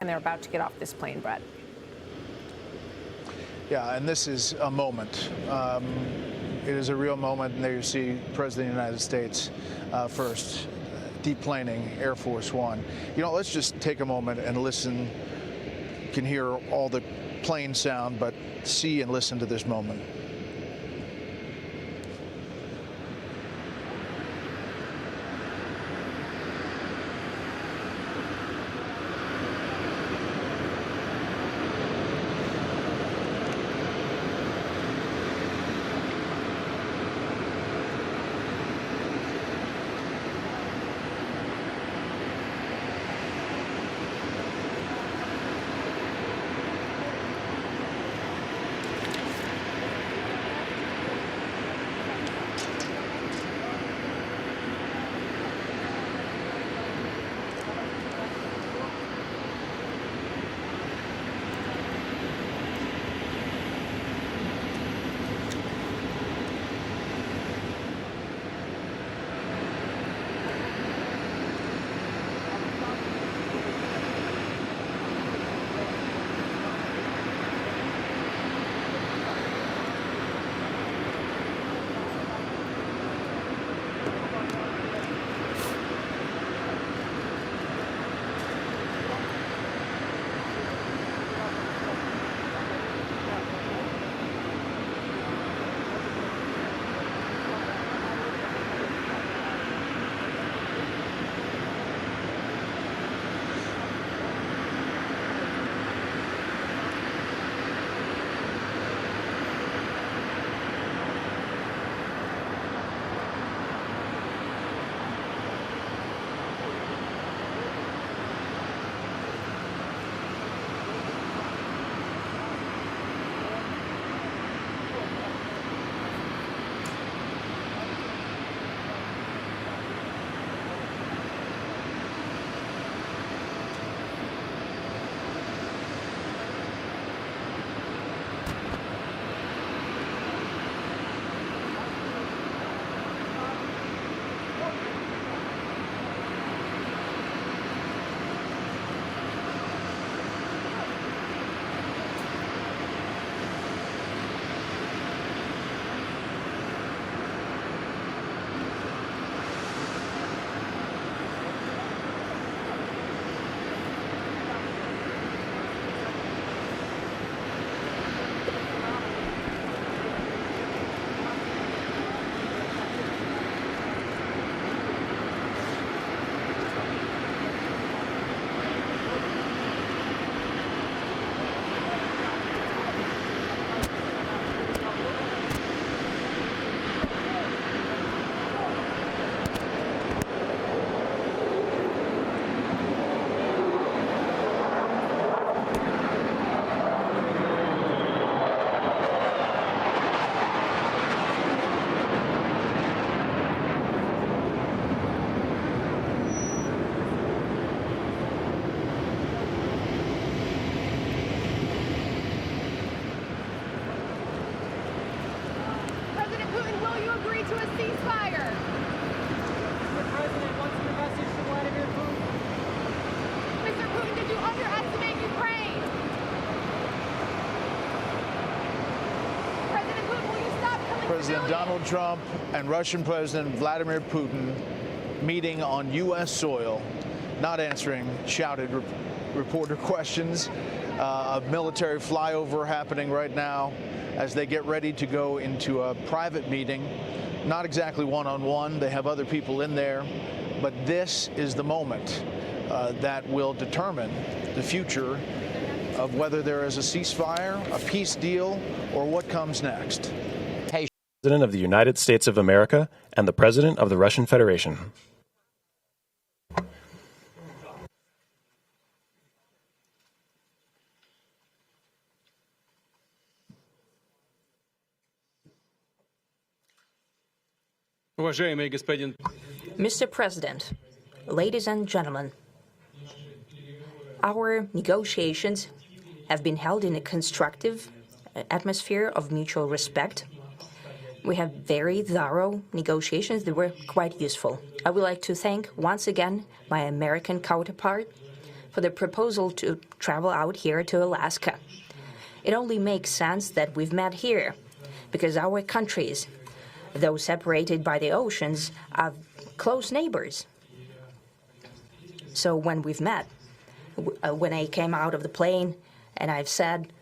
And they're about to get off this plane, Brett. Yeah, and this is a moment. It is a real moment, and there you see President of the United States first deplaning Air Force One. You know, let's just take a moment and listen. You can hear all the plane sound, but see and listen to this moment. to a ceasefire. Mr. President, what's your message to Vladimir Putin? Mr. Putin, did you underestimate Ukraine? President Putin, will you stop killing President civilians? Donald Trump and Russian President Vladimir Putin meeting on U.S. soil, not answering shouted reporter questions. A military flyover happening right now as they get ready to go into a private meeting. Not exactly one-on-one. They have other people in there. But this is the moment that will determine the future of whether there is a ceasefire, a peace deal, or what comes next. President of the United States of America and the President of the Russian Federation. Mr. President, ladies and gentlemen, our negotiations have been held in a constructive atmosphere of mutual respect. We have very thorough negotiations that were quite useful. I would like to thank once again my American counterpart for the proposal to travel out here to Alaska. It only makes sense that we've met here, because our countries, though separated by the oceans, are close neighbors. So when we've met, when I came out of the plane and I've said,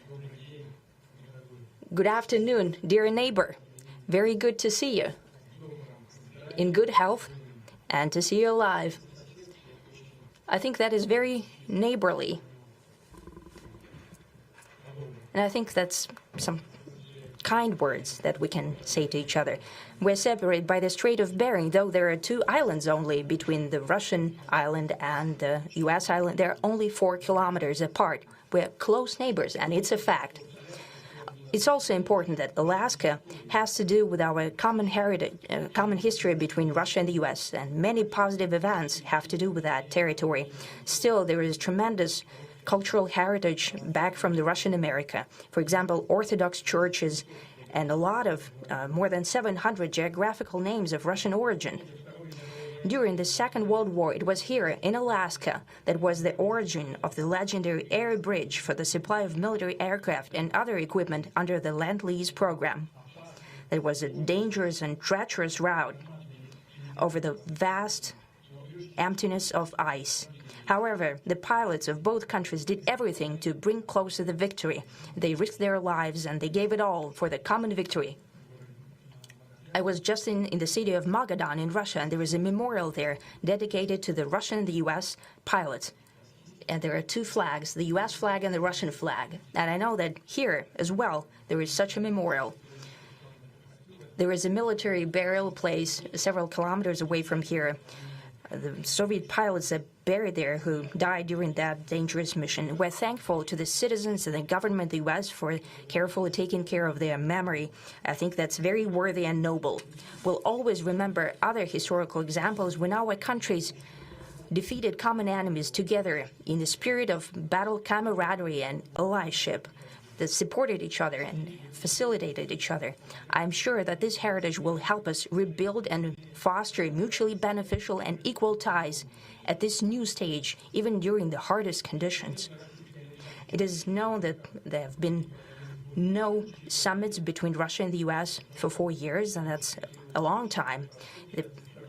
"Good afternoon, dear neighbor. Very good to see you. In good health and to see you alive." I think that is very neighborly. And I think that's some kind words that we can say to each other. We're separated by the Strait of Bering, though there are 2 islands only between the Russian island and the U.S. island. They're only 4 kilometers apart. We're close neighbors, and it's a fact. It's also important that Alaska has to do with our common heritage, common history between Russia and the U.S., and many positive events have to do with that territory. Still, there is tremendous cultural heritage back from the Russian America. For example, Orthodox churches and a lot of, more than 700 geographical names of Russian origin. During the Second World War, it was here in Alaska that was the origin of the legendary air bridge for the supply of military aircraft and other equipment under the Lend-Lease program. It was a dangerous and treacherous route over the vast emptiness of ice. However, the pilots of both countries did everything to bring closer the victory. They risked their lives and they gave it all for the common victory. I was just in the city of Magadan in Russia, and there is a memorial there dedicated to the Russian and the U.S. pilots. And there are 2 flags, the U.S. flag and the Russian flag. And I know that here as well there is such a memorial. There is a military burial place several kilometers away from here. The Soviet pilots that buried there who died during that dangerous mission. We're thankful to the citizens and the government of the U.S. for carefully taking care of their memory. I think that's very worthy and noble. We'll always remember other historical examples when our countries defeated common enemies together in the spirit of battle camaraderie and allyship that supported each other and facilitated each other. I'm sure that this heritage will help us rebuild and foster mutually beneficial and equal ties at this new stage, even during the hardest conditions. It is known that there have been no summits between Russia and the U.S. for 4 years, and that's a long time.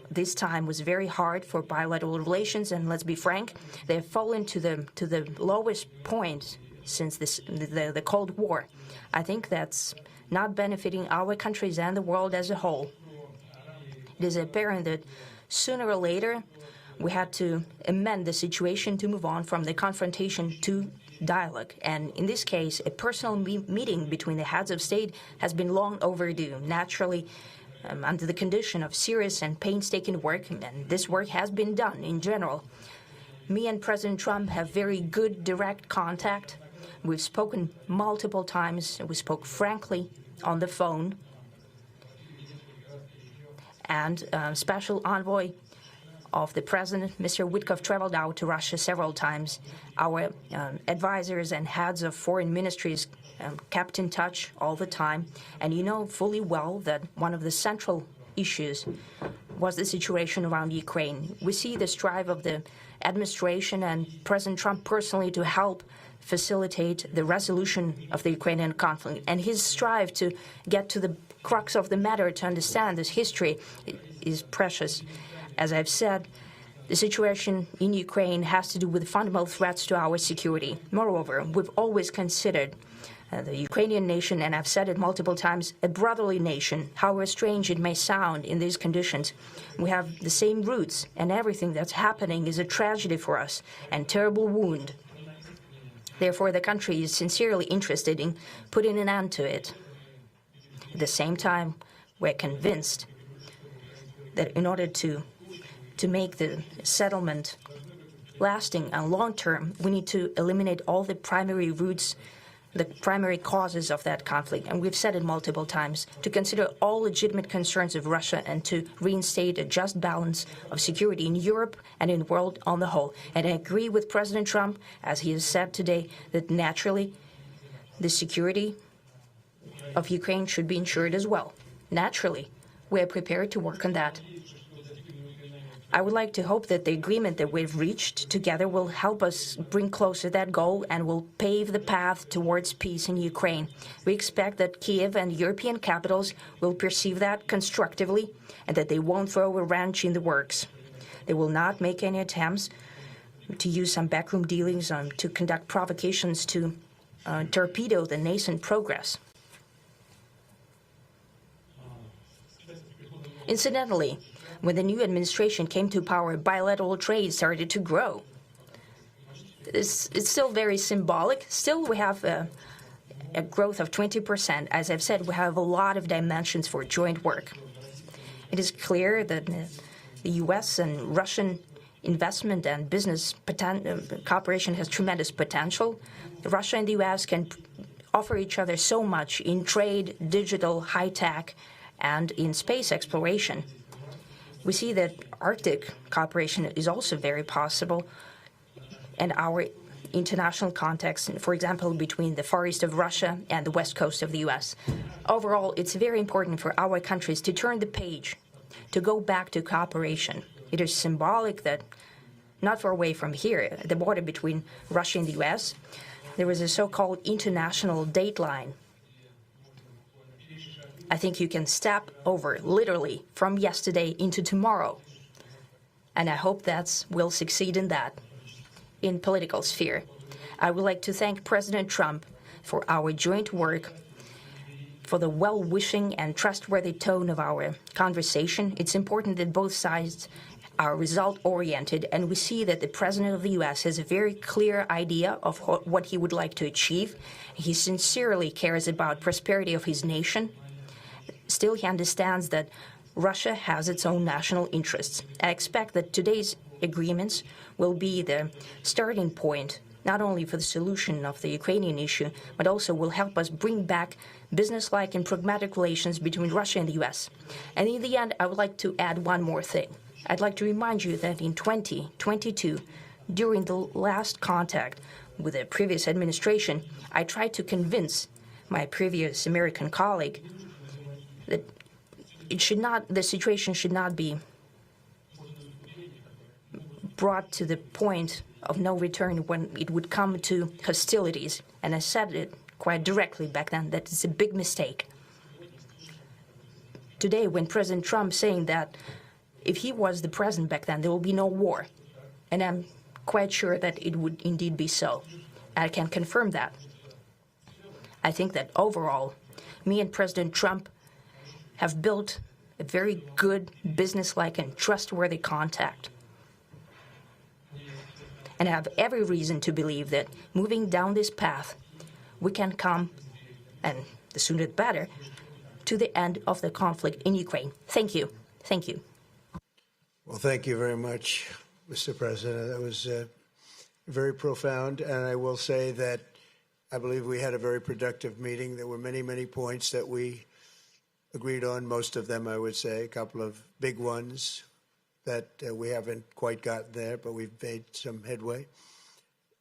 This time was very hard for bilateral relations, and let's be frank, they have fallen to the lowest point since the Cold War. I think that's not benefiting our countries and the world as a whole. It is apparent that sooner or later we had to amend the situation to move on from the confrontation to dialogue. And in this case, a personal meeting between the heads of state has been long overdue. Naturally, under the condition of serious and painstaking work, and this work has been done in general. Me and President Trump have very good direct contact. We've spoken multiple times. We spoke frankly on the phone. And Special Envoy of the President, Mr. Witkoff, traveled out to Russia several times. Our advisors and heads of foreign ministries kept in touch all the time. And you know fully well that one of the central issues was the situation around Ukraine. We see the strive of the administration and President Trump personally to help facilitate the resolution of the Ukrainian conflict. And his strive to get to the crux of the matter, to understand this history, is precious. As I've said, the situation in Ukraine has to do with fundamental threats to our security. Moreover, we've always considered the Ukrainian nation, and I've said it multiple times, a brotherly nation, however strange it may sound in these conditions. We have the same roots, and everything that's happening is a tragedy for us and terrible wound. Therefore, the country is sincerely interested in putting an end to it. At the same time, we're convinced that in order to make the settlement lasting and long-term, we need to eliminate all the primary roots, the primary causes of that conflict. And we've said it multiple times, to consider all legitimate concerns of Russia and to reinstate a just balance of security in Europe and in the world on the whole. And I agree with President Trump, as he has said today, that naturally the security of Ukraine should be ensured as well. Naturally, we are prepared to work on that. I would like to hope that the agreement that we've reached together will help us bring closer that goal and will pave the path towards peace in Ukraine. We expect that Kiev and European capitals will perceive that constructively and that they won't throw a wrench in the works. They will not make any attempts to use some backroom dealings to conduct provocations to torpedo the nascent progress. Incidentally, when the new administration came to power, bilateral trade started to grow. It's still very symbolic. Still, we have a growth of 20%. As I've said, we have a lot of dimensions for joint work. It is clear that the U.S. and Russian investment and business cooperation has tremendous potential. Russia and the U.S. can offer each other so much in trade, digital, high-tech, and in space exploration. We see that Arctic cooperation is also very possible, and our international context, for example, between the far east of Russia and the west coast of the U.S. Overall, it's very important for our countries to turn the page, to go back to cooperation. It is symbolic that not far away from here, at the border between Russia and the U.S., there was a so-called international date line. I think you can step over, literally, from yesterday into tomorrow. And I hope we'll succeed in that, in political sphere. I would like to thank President Trump for our joint work, for the well-wishing and trustworthy tone of our conversation. It's important that both sides are result-oriented, and we see that the President of the U.S. has a very clear idea of what he would like to achieve. He sincerely cares about prosperity of his nation. Still, he understands that Russia has its own national interests. I expect that today's agreements will be the starting point, not only for the solution of the Ukrainian issue, but also will help us bring back businesslike and pragmatic relations between Russia and the U.S. And in the end, I would like to add one more thing. I'd like to remind you that in 2022, during the last contact with the previous administration, I tried to convince my previous American colleague that the situation should not be brought to the point of no return when it would come to hostilities. And I said it quite directly back then that it's a big mistake. Today, when President Trump saying that if he was the president back then, there will be no war. And I'm quite sure that it would indeed be so. I can confirm that. I think that overall, me and President Trump have built a very good, businesslike, and trustworthy contact. And I have every reason to believe that moving down this path, we can come, and the sooner the better, to the end of the conflict in Ukraine. Thank you. Thank you. Well, thank you very much, Mr. President. That was very profound. And I will say that I believe we had a very productive meeting. There were many, many points that we agreed on, most of them, I would say, a couple of big ones that we haven't quite gotten there, but we've made some headway.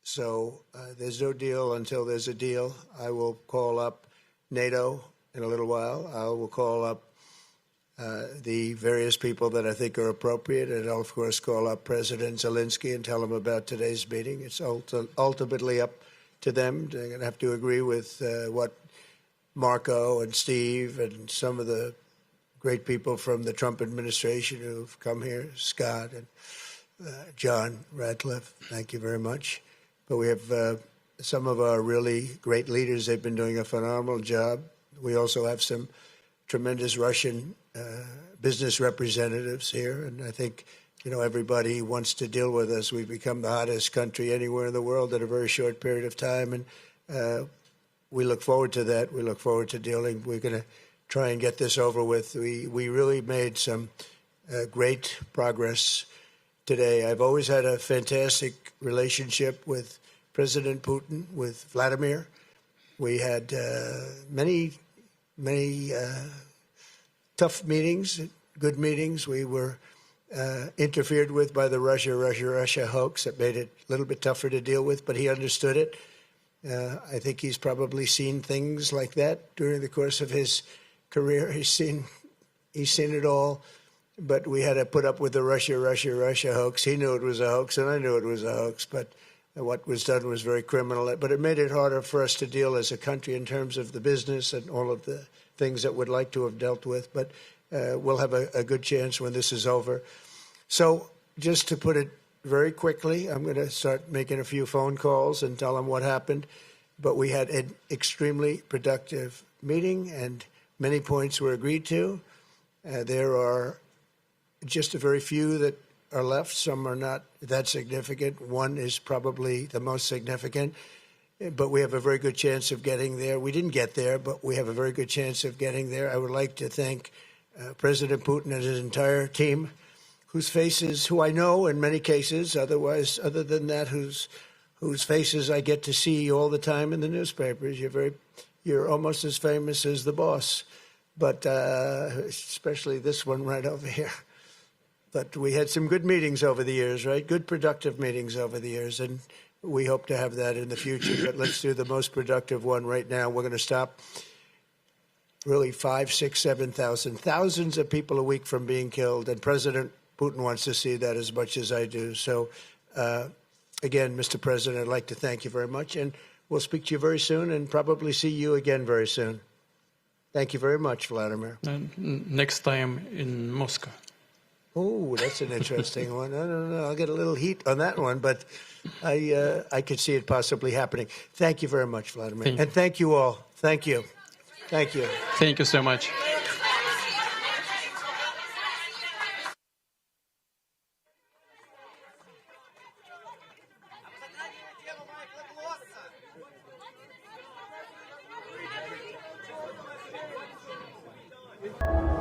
So there's no deal until there's a deal. I will call up NATO in a little while. I will call up the various people that I think are appropriate, and I'll, of course, call up President Zelensky and tell him about today's meeting. It's ultimately up to them. They're going to have to agree with what Marco and Steve and some of the great people from the Trump administration who've come here, Scott and John Radcliffe, thank you very much. But we have some of our really great leaders. They've been doing a phenomenal job. We also have some tremendous Russian business representatives here, and I think, you know, everybody wants to deal with us. We've become the hottest country anywhere in the world in a very short period of time, and we look forward to that. We look forward to dealing. We're going to try and get this over with. We really made some great progress today. I've always had a fantastic relationship with President Putin, with Vladimir. We had many tough meetings, good meetings. We were interfered with by the Russia hoax. That made it a little bit tougher to deal with, but he understood it. I think he's probably seen things like that during the course of his career. He's seen it all. but we had to put up with the Russia hoax. He knew it was a hoax, and I knew it was a hoax, but what was done was very criminal. But it made it harder for us to deal as a country in terms of the business and all of the things that we'd like to have dealt with. But we'll have a good chance when this is over. So just to put it very quickly, I'm going to start making a few phone calls and tell them what happened. But we had an extremely productive meeting, and many points were agreed to. There are just a very few that are left. Some are not that significant. One is probably the most significant, but we have a very good chance of getting there. We didn't get there, but we have a very good chance of getting there. I would like to thank President Putin and his entire team, whose faces, who I know in many cases, other than that, whose faces I get to see all the time in the newspapers. You're almost as famous as the boss, but especially this one right over here. But we had some good meetings over the years, right? Good, productive meetings over the years, and we hope to have that in the future. But let's do the most productive one right now. We're going to stop really 5, 6, 7,000, thousands of people a week from being killed, and President Putin wants to see that as much as I do. So, again, Mr. President, I'd like to thank you very much, and we'll speak to you very soon and probably see you again very soon. Thank you very much, Vladimir. Next time in Moscow. Oh, that's an interesting one. I don't know. I'll get a little heat on that one, but I could see it possibly happening. Thank you very much, Vladimir. And thank you all. Thank you. Thank you. Thank you so much. Thank you.